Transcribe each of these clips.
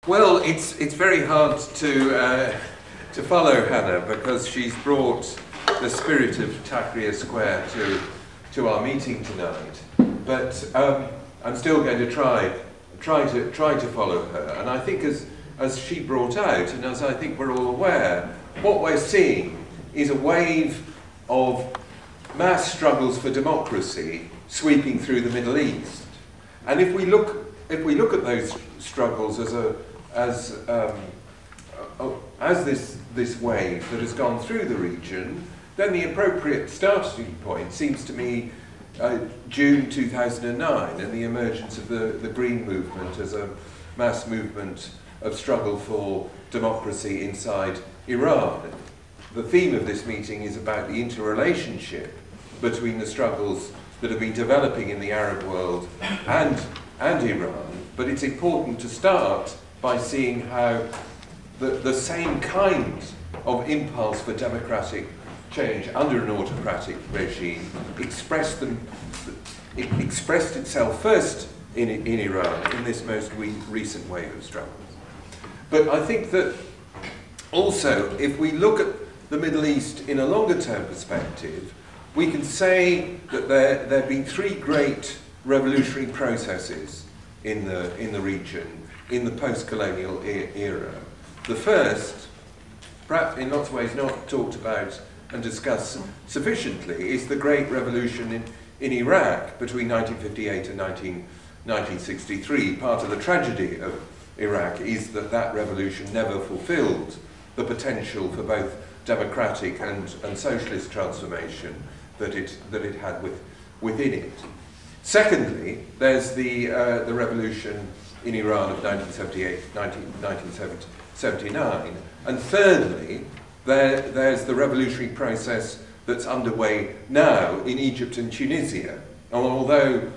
Well, it's very hard to follow Hannah because she's brought the spirit of Tahrir Square to our meeting tonight. But I'm still going to try to follow her. And I think as she brought out, and as I think we're all aware, what we're seeing is a wave of mass struggles for democracy sweeping through the Middle East. And if we look at those struggles as this wave that has gone through the region, then the appropriate starting point seems to me June 2009 and the emergence of the Green Movement as a mass movement of struggle for democracy inside Iran. The theme of this meeting is about the interrelationship between the struggles that have been developing in the Arab world and Iran, but it's important to start by seeing how the same kind of impulse for democratic change under an autocratic regime expressed itself first in Iran in this most recent wave of struggles. But I think that also, if we look at the Middle East in a longer term perspective, we can say that there have been three great revolutionary processes in the region in the post-colonial era. The first, perhaps in lots of ways not talked about and discussed sufficiently, is the Great Revolution in Iraq between 1958 and 1963. Part of the tragedy of Iraq is that revolution never fulfilled the potential for both democratic and socialist transformation that it had within it. Secondly, there's the revolution in Iran of 1979. And thirdly, there's the revolutionary process that's underway now in Egypt and Tunisia. And although,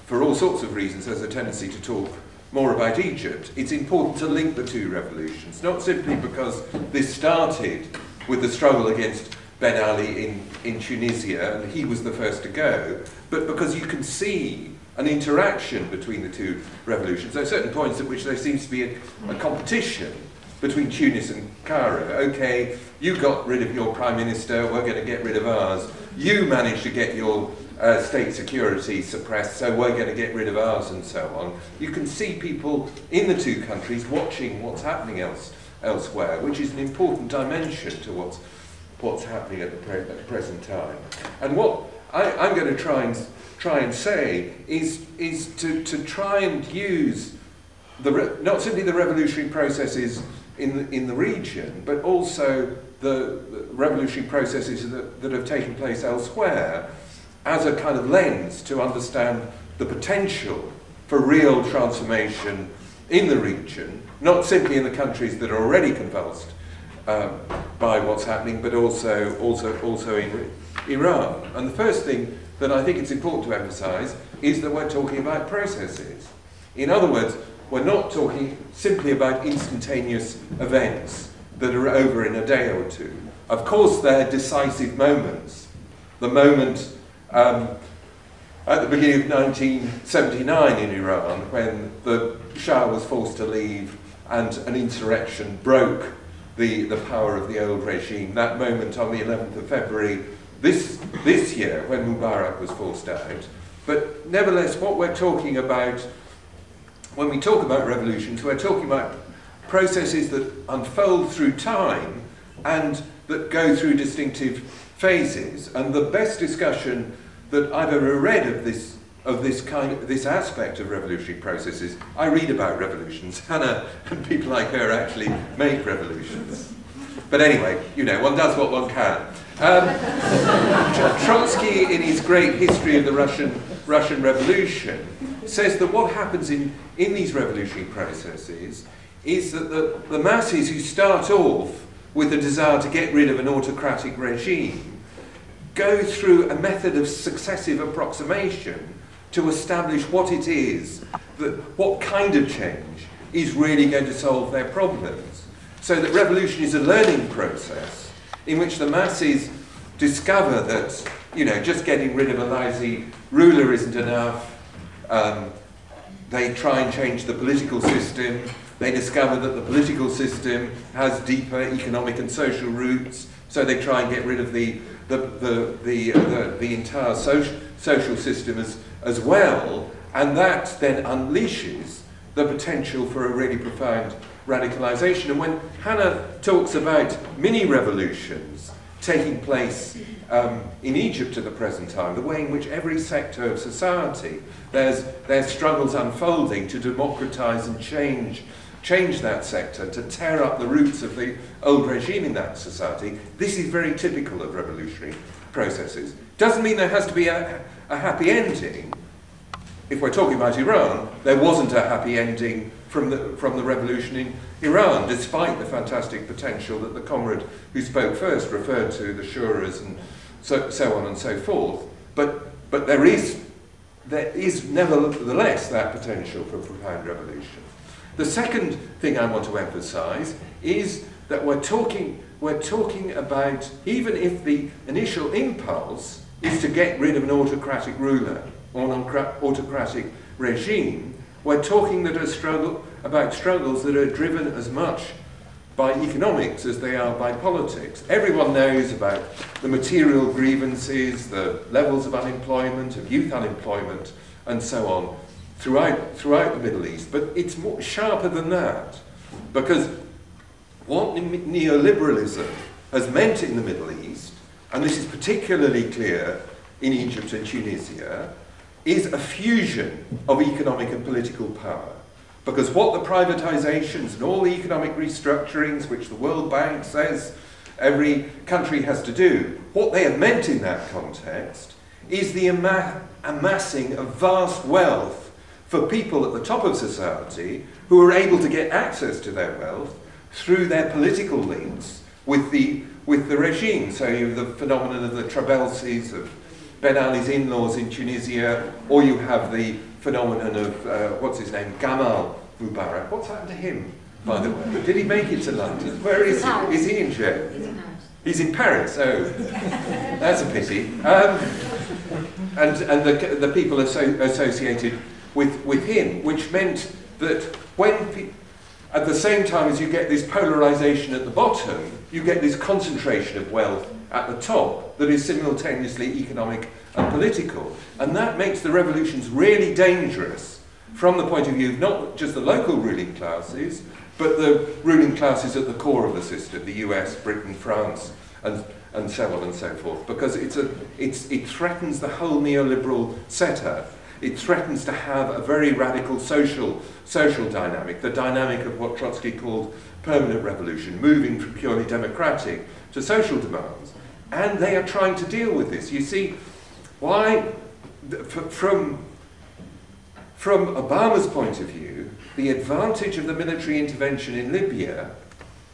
for all sorts of reasons, there's a tendency to talk more about Egypt, it's important to link the two revolutions, not simply because this started with the struggle against Ben Ali in Tunisia, and he was the first to go, but because you can see an interaction between the two revolutions. There are certain points at which there seems to be a competition between Tunis and Cairo. Okay, you got rid of your prime minister, we're going to get rid of ours. You managed to get your state security suppressed, so we're going to get rid of ours, and so on. You can see people in the two countries watching what's happening elsewhere, which is an important dimension to what's happening at the present time. And what I'm going to try and say is to try and use not simply the revolutionary processes in the region, but also the revolutionary processes that have taken place elsewhere as a kind of lens to understand the potential for real transformation in the region, not simply in the countries that are already convulsed by what's happening, but also in Iran. And the first thing that I think it's important to emphasize is that we're talking about processes. In other words, we're not talking simply about instantaneous events that are over in a day or two. Of course, they're decisive moments. The moment at the beginning of 1979 in Iran, when the Shah was forced to leave and an insurrection broke the power of the old regime, that moment on the 11th of February this year, when Mubarak was forced out. But nevertheless, what we're talking about, when we talk about revolutions, we're talking about processes that unfold through time and that go through distinctive phases. And the best discussion that I've ever read of this aspect of revolutionary processes, I read about revolutions. Hannah and people like her actually make revolutions. But anyway, one does what one can. Trotsky, in his great history of the Russian Revolution, says that what happens in these revolutionary processes is that the masses who start off with a desire to get rid of an autocratic regime go through a method of successive approximation to establish what it is, what kind of change is really going to solve their problems. So that revolution is a learning process in which the masses discover that, just getting rid of a lousy ruler isn't enough. They try and change the political system. They discover that the political system has deeper economic and social roots, so they try and get rid of the entire social system as well, and that then unleashes the potential for a really profound radicalization. And when Hannah talks about mini-revolutions taking place in Egypt at the present time, the way in which every sector of society, there's struggles unfolding to democratize and change that sector, to tear up the roots of the old regime in that society, this is very typical of revolutionary processes. Doesn't mean there has to be a happy ending. If we're talking about Iran, there wasn't a happy ending from the revolution in Iran, despite the fantastic potential that the comrade who spoke first referred to, the shuras and so on and so forth. But there is nevertheless that potential for profound revolution. The second thing I want to emphasize is that we're talking about, even if the initial impulse is to get rid of an autocratic ruler or an autocratic regime, we're talking about struggles that are driven as much by economics as they are by politics. Everyone knows about the material grievances, the levels of unemployment, of youth unemployment, and so on throughout the Middle East, but it's more sharper than that, because what neoliberalism has meant in the Middle East, and this is particularly clear in Egypt and Tunisia, is a fusion of economic and political power. Because what the privatizations and all the economic restructurings, which the World Bank says every country has to do, what they have meant in that context is the amassing of vast wealth for people at the top of society who are able to get access to their wealth through their political links with the regime. So you have the phenomenon of the Trabelsis, of Ben Ali's in-laws in Tunisia, or you have the phenomenon of, what's his name, Gamal Mubarak. What's happened to him, by the way? Did he make it to London? Where is he? Is he in jail? He's in Paris. Oh, that's a pity. And the people associated with him, which meant that at the same time as you get this polarization at the bottom, you get this concentration of wealth at the top that is simultaneously economic and political. And that makes the revolutions really dangerous from the point of view of not just the local ruling classes, but the ruling classes at the core of the system, the US, Britain, France, and so on and so forth, because it threatens the whole neoliberal setup. It threatens to have a very radical social dynamic, the dynamic of what Trotsky called permanent revolution, moving from purely democratic to social demands. And they are trying to deal with this. You see, why, from Obama's point of view, the advantage of the military intervention in Libya,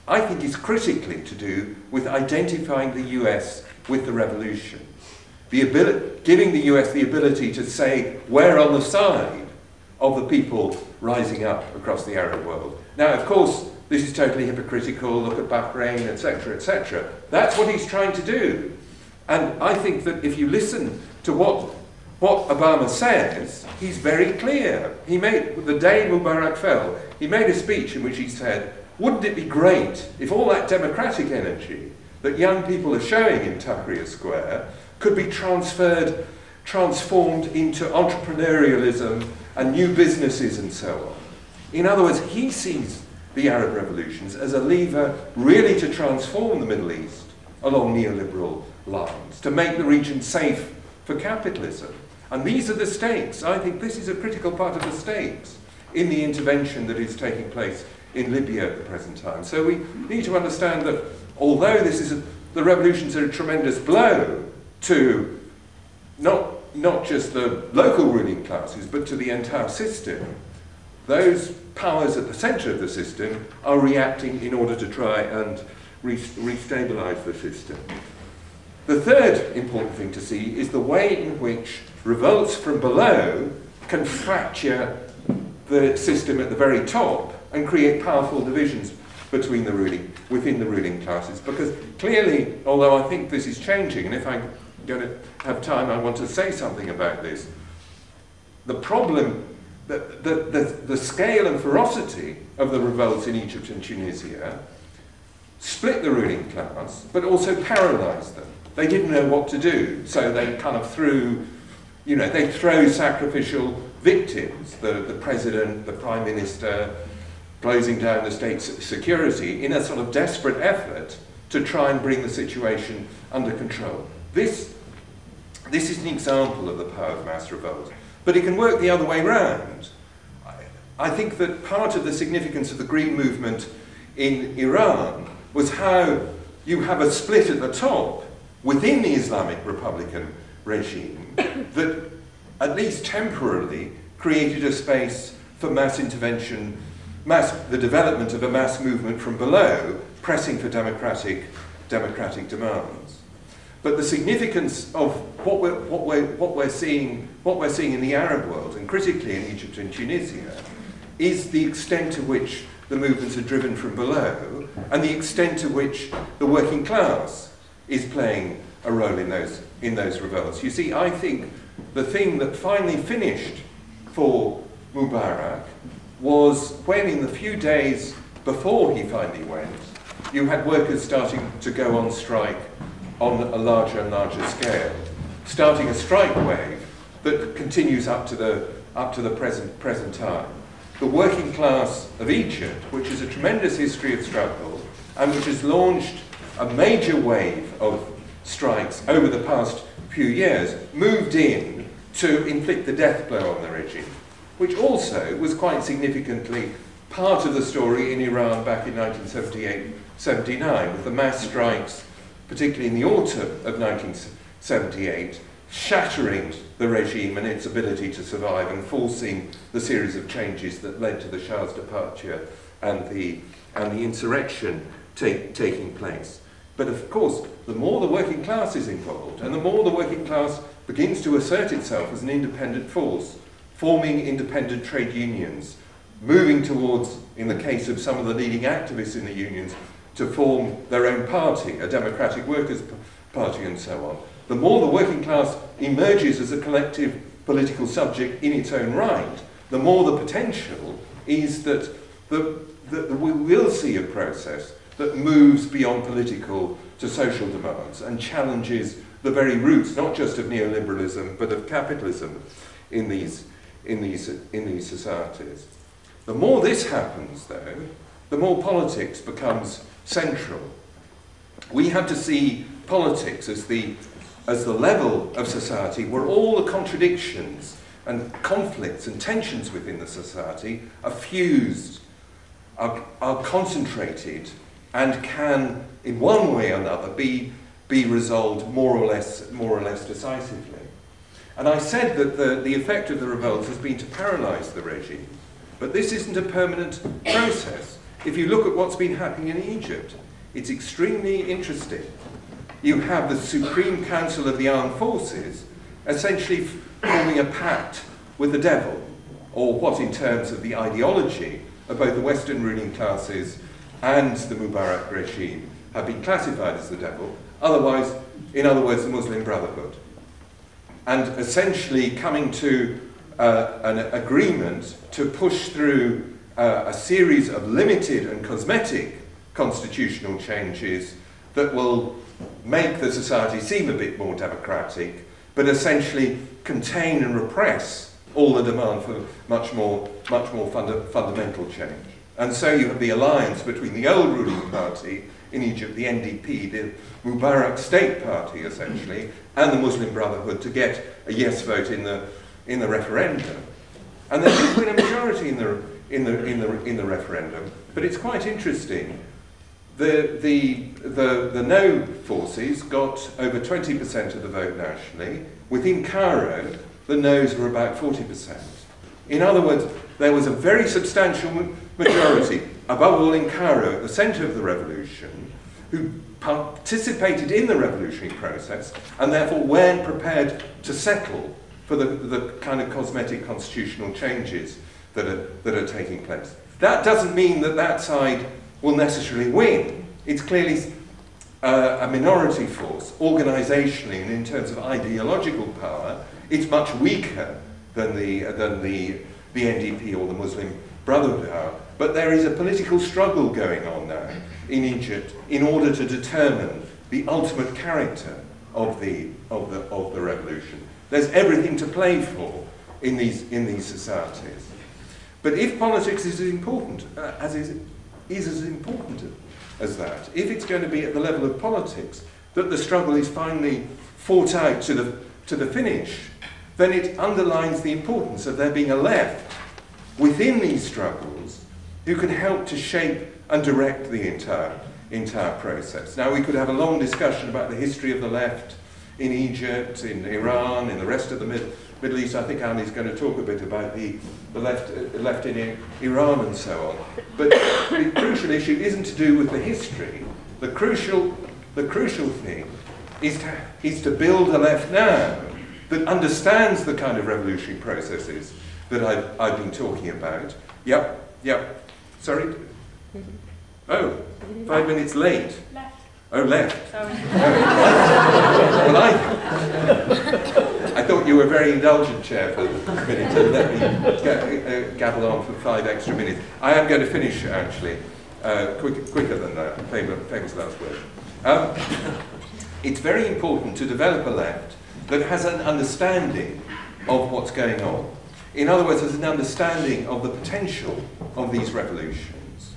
I think, is critically to do with identifying the US with the revolution. Giving the US the ability to say, we're on the side of the people rising up across the Arab world. Now, of course, this is totally hypocritical, look at Bahrain, etc., etc. That's what he's trying to do. And I think that if you listen to what Obama says, he's very clear. The day Mubarak fell, he made a speech in which he said, wouldn't it be great if all that democratic energy that young people are showing in Tahrir Square could be transformed into entrepreneurialism and new businesses and so on. In other words, he sees the Arab revolutions as a lever really to transform the Middle East along neoliberal lines, to make the region safe for capitalism. And these are the stakes. I think this is a critical part of the stakes in the intervention that is taking place in Libya at the present time. So we need to understand that although the revolutions are a tremendous blow to not just the local ruling classes, but to the entire system, those powers at the centre of the system are reacting in order to try and restabilise the system. The third important thing to see is the way in which revolts from below can fracture the system at the very top and create powerful divisions within the ruling classes. Because clearly, although I think this is changing, and if I'm going to have time, I want to say something about this. The problem the scale and ferocity of the revolts in Egypt and Tunisia split the ruling class, but also paralysed them. They didn't know what to do, so they kind of threw, they throw sacrificial victims, the president, the prime minister, closing down the state's security in a sort of desperate effort to try and bring the situation under control. This is an example of the power of mass revolt. But it can work the other way round. I think that part of the significance of the Green Movement in Iran was how you have a split at the top within the Islamic Republican regime that, at least temporarily, created a space for mass intervention, the development of a mass movement from below, pressing for democratic demands. But the significance of what we're seeing in the Arab world, and critically in Egypt and Tunisia, is the extent to which the movements are driven from below, and the extent to which the working class is playing a role in those revolts. You see, I think the thing that finally finished for Mubarak was when, in the few days before he finally went, you had workers starting to go on strike on a larger and larger scale, starting a strike wave that continues up to the present time. The working class of Egypt, which has a tremendous history of struggle and which has launched a major wave of strikes over the past few years, moved in to inflict the death blow on the regime, which also was quite significantly part of the story in Iran back in 1978-79, with the mass strikes, particularly in the autumn of 1978, shattering the regime and its ability to survive and forcing the series of changes that led to the Shah's departure and the insurrection taking place. But of course, the more the working class is involved, and the more the working class begins to assert itself as an independent force, forming independent trade unions, moving towards, in the case of some of the leading activists in the unions, to form their own party, a democratic workers' party and so on. The more the working class emerges as a collective political subject in its own right, the more the potential is that we will see a process that moves beyond political to social demands and challenges the very roots, not just of neoliberalism, but of capitalism in these societies. The more this happens, though, the more politics becomes central. We have to see politics as the level of society where all the contradictions and conflicts and tensions within the society are fused, are concentrated, and can, in one way or another, be resolved more or less decisively. And I said that the effect of the revolts has been to paralyse the regime. But this isn't a permanent process. If you look at what's been happening in Egypt, it's extremely interesting. You have the Supreme Council of the Armed Forces essentially forming a pact with the devil, or what in terms of the ideology of both the Western ruling classes and the Mubarak regime have been classified as the devil, in other words, the Muslim Brotherhood. And essentially coming to an agreement to push through a series of limited and cosmetic constitutional changes that will make the society seem a bit more democratic, but essentially contain and repress all the demand for much more fundamental change. And so you have the alliance between the old ruling party in Egypt, the NDP, the Mubarak state party essentially, and the Muslim Brotherhood to get a yes vote in the referendum. And they did win a majority in the referendum. But it's quite interesting. The no forces got over 20% of the vote nationally. Within Cairo, the no's were about 40%. In other words, there was a very substantial majority, above all in Cairo, at the centre of the revolution, who participated in the revolutionary process and therefore weren't prepared to settle for the kind of cosmetic constitutional changes that are taking place. That doesn't mean that side will necessarily win. It's clearly a minority force, organisationally and in terms of ideological power. It's much weaker than the the NDP or the Muslim Brotherhood are. But there is a political struggle going on now in Egypt in order to determine the ultimate character of the revolution. There's everything to play for in these societies. But if politics is as important as that, if it's going to be at the level of politics that the struggle is finally fought out to the finish, then it underlines the importance of there being a left within these struggles who can help to shape and direct the entire process. Now, we could have a long discussion about the history of the left in Egypt, in Iran, in the rest of the Middle East. I think Ali's going to talk a bit about the left in Iran and so on. But the crucial issue isn't to do with the history. The crucial thing is to build a left now that understands the kind of revolutionary processes that I've been talking about. Yep. Sorry? Oh, 5 minutes late. Left. Oh, left. Sorry. Well, I thought you were very indulgent, Chair, for a minute to let me gabble on for 5 extra minutes. I am going to finish, actually, quicker than that. Famous last word. It's very important to develop a left that has an understanding of what's going on. In other words, has an understanding of the potential of these revolutions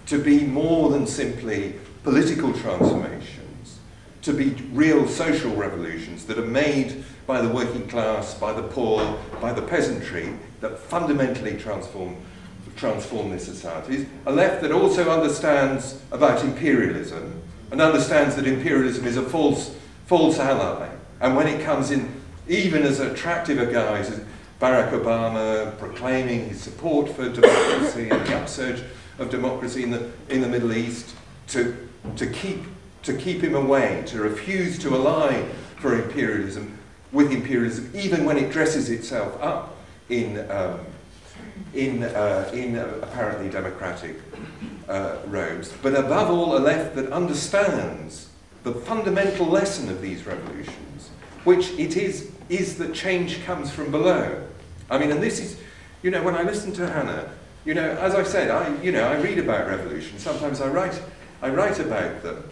to be more than simply political transformations, to be real social revolutions that are made by the working class, by the poor, by the peasantry, that fundamentally transform their societies. A left that also understands about imperialism and understands that imperialism is a false ally. And when it comes in, even as attractive a guise as Barack Obama proclaiming his support for democracy and the upsurge of democracy in the Middle East, to keep him away, to refuse to ally for imperialism, even when it dresses itself up in apparently democratic robes. But above all, a left that understands the fundamental lesson of these revolutions, which it is that change comes from below. I mean, and this is, when I listen to Hannah, as I said, I read about revolutions. Sometimes I write about them.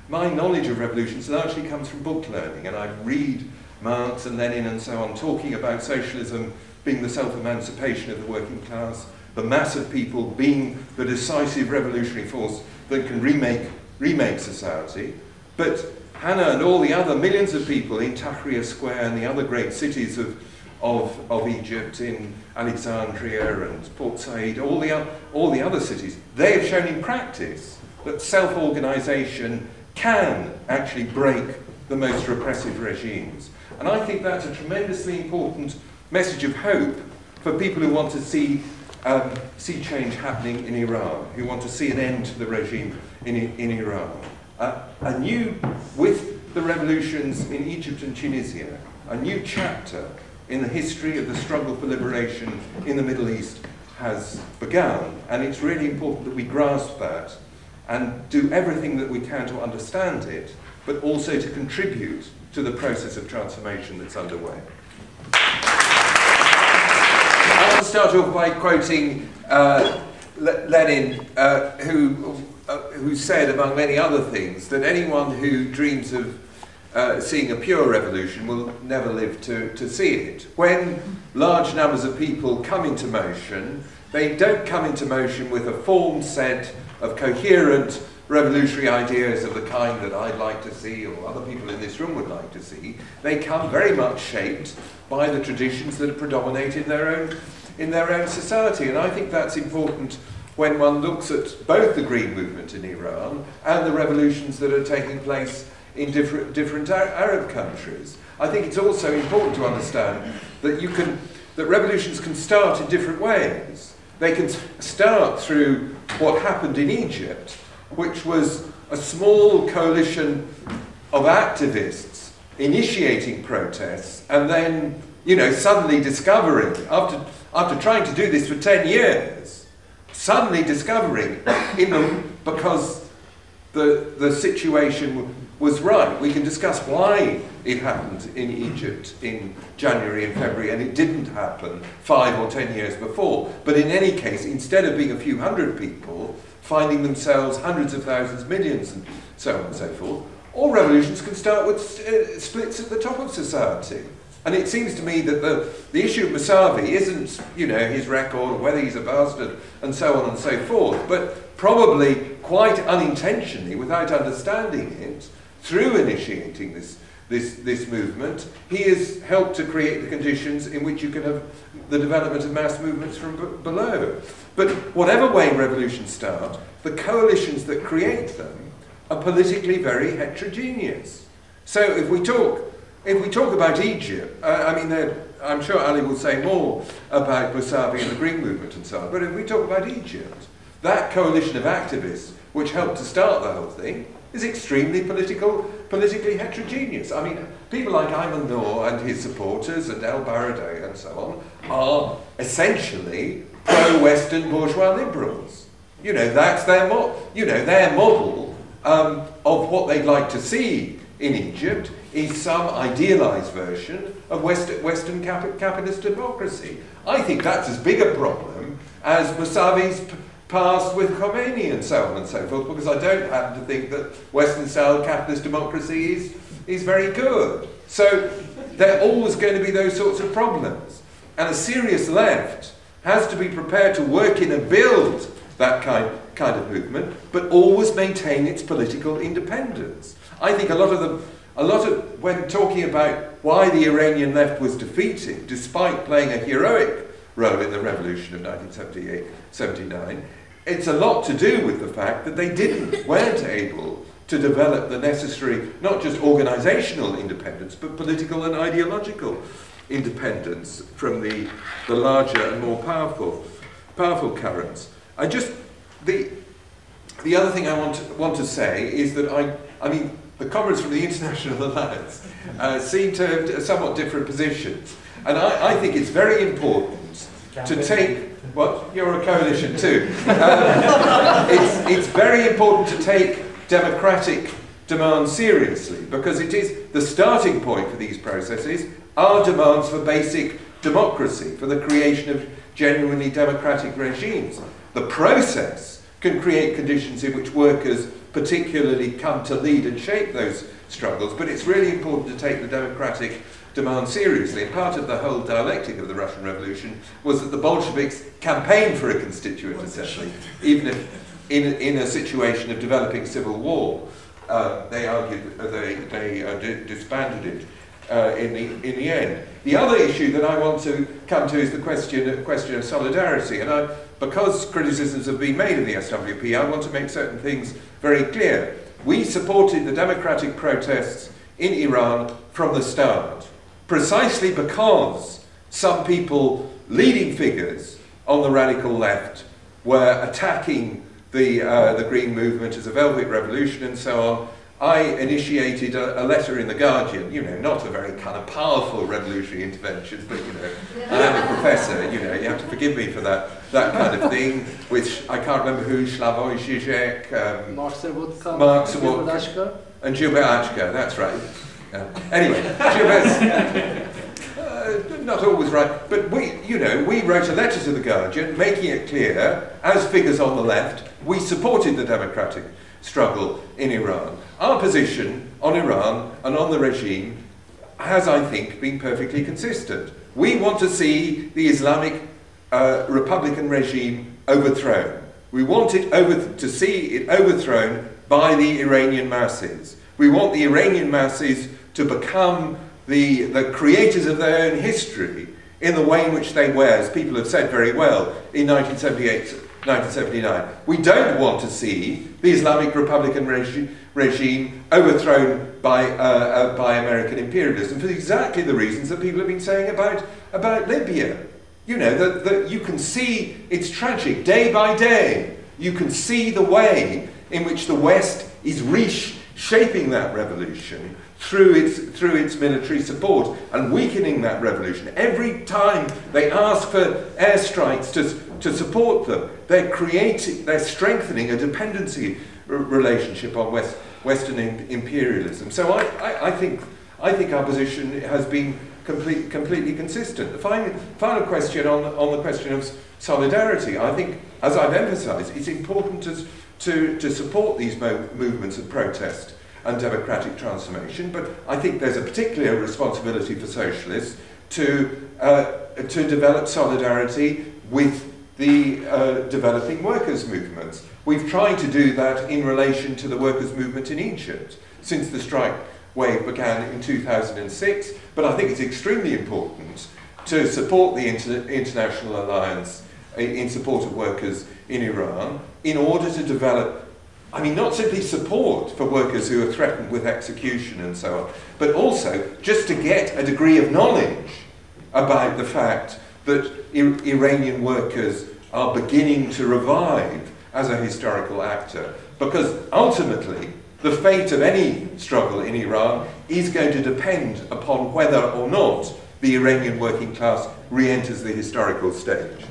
My knowledge of revolutions largely comes from book learning, and I read Marx and Lenin and so on, talking about socialism being the self-emancipation of the working class, the mass of people being the decisive revolutionary force that can remake society. But Hannah and all the other millions of people in Tahrir Square and the other great cities of Egypt, in Alexandria and Port Said, all the other cities, they have shown in practice that self-organisation can actually break the most repressive regimes. And I think that's a tremendously important message of hope for people who want to see change happening in Iran, who want to see an end to the regime in Iran. With the revolutions in Egypt and Tunisia, a new chapter in the history of the struggle for liberation in the Middle East has begun, and it's really important that we grasp that and do everything that we can to understand it, but also to contribute to the process of transformation that's underway. I want to start off by quoting Lenin, who said, among many other things, that anyone who dreams of seeing a pure revolution will never live to see it. When large numbers of people come into motion, they don't come into motion with a formed set of coherent revolutionary ideas of the kind that I'd like to see or other people in this room would like to see. They come very much shaped by the traditions that predominate in their own society. And I think that's important when one looks at both the Green Movement in Iran and the revolutions that are taking place in different Arab countries. I think it's also important to understand that that revolutions can start in different ways. They can start through what happened in Egypt, which was a small coalition of activists initiating protests and then, suddenly discovering, after trying to do this for 10 years, suddenly discovering, because the situation was right. We can discuss why it happened in Egypt in January and February and it didn't happen 5 or 10 years before. But in any case, instead of being a few hundred people finding themselves hundreds of thousands, millions, and so on and so forth, all revolutions can start with splits at the top of society. And it seems to me that the issue of Mousavi isn't, you know, his record, whether he's a bastard, and so on and so forth, but probably quite unintentionally, without understanding it, through initiating this movement, he has helped to create the conditions in which you can have the development of mass movements from below. But whatever way revolutions start, the coalitions that create them are politically very heterogeneous. So if we talk about Egypt, I mean, I'm sure Ali will say more about Mousavi and the Green Movement and so on, but if we talk about Egypt, that coalition of activists which helped to start the whole thing is extremely politically heterogeneous. I mean, people like Ayman Noor and his supporters and El Baradei and so on are essentially pro-Western bourgeois liberals. You know, that's their model of what they'd like to see in Egypt is some idealized version of Western capitalist democracy. I think that's as big a problem as Mousavi's past with Khomeini and so on and so forth, because I don't happen to think that Western-style capitalist democracy is very good. So there are always going to be those sorts of problems. And a serious left has to be prepared to work in and build that kind of movement, but always maintain its political independence. I think a lot of when talking about why the Iranian left was defeated, despite playing a heroic role in the revolution of 1978-79, it's a lot to do with the fact that they weren't able to develop the necessary, not just organizational independence, but political and ideological independence from the larger and more powerful currents. The other thing I want to say is that I mean the comrades from the International Alliance seem to have somewhat different positions, and I think it's very important to take. What? You're a coalition too. It's very important to take democratic demands seriously, because it is the starting point for these processes are demands for basic democracy, for the creation of genuinely democratic regimes. The process can create conditions in which workers particularly come to lead and shape those struggles, but it's really important to take the democratic demand seriously. And part of the whole dialectic of the Russian Revolution was that the Bolsheviks campaigned for a constituent assembly, even if in a situation of developing civil war. They argued they disbanded it in the end. The other issue that I want to come to is the question of solidarity, and because criticisms have been made of the SWP, I want to make certain things very clear. We supported the democratic protests in Iran from the start, precisely because some people, leading figures on the radical left, were attacking the Green Movement as a velvet revolution and so on. I initiated a letter in The Guardian, you know, not a very kind of powerful revolutionary intervention, but, you know, I am a professor, you know, you have to forgive me for that kind of thing, which I can't remember who, Slavoj Žižek, Mark Serwotka, and Gilbert Achka, that's right. Anyway, Gilbert's not always right, but we wrote a letter to The Guardian making it clear, as figures on the left, we supported the democratic struggle in Iran. Our position on Iran and on the regime has, I think, been perfectly consistent. We want to see the Islamic Republican regime overthrown. We want to see it overthrown by the Iranian masses. We want the Iranian masses to become the creators of their own history in the way in which they were, as people have said very well, in 1978, 1979. We don't want to see the Islamic Republican regime overthrown by American imperialism for exactly the reasons that people have been saying about Libya. You know, that you can see, it's tragic, day by day, you can see the way in which the West is reshaping that revolution through its military support and weakening that revolution. Every time they ask for airstrikes to support them, they're strengthening a dependency relationship on Western imperialism. So I think our position has been completely consistent. The final question on the question of solidarity, I think, as I've emphasised, it's important to support these movements of protest and democratic transformation, but I think there's a particular responsibility for socialists to develop solidarity with the developing workers' movements. We've tried to do that in relation to the workers' movement in Egypt since the strike wave began in 2006, but I think it's extremely important to support the International Alliance in support of workers in Iran in order to develop, I mean, not simply support for workers who are threatened with execution and so on, but also just to get a degree of knowledge about the fact that Iranian workers are beginning to revive as a historical actor, because ultimately the fate of any struggle in Iran is going to depend upon whether or not the Iranian working class re-enters the historical stage.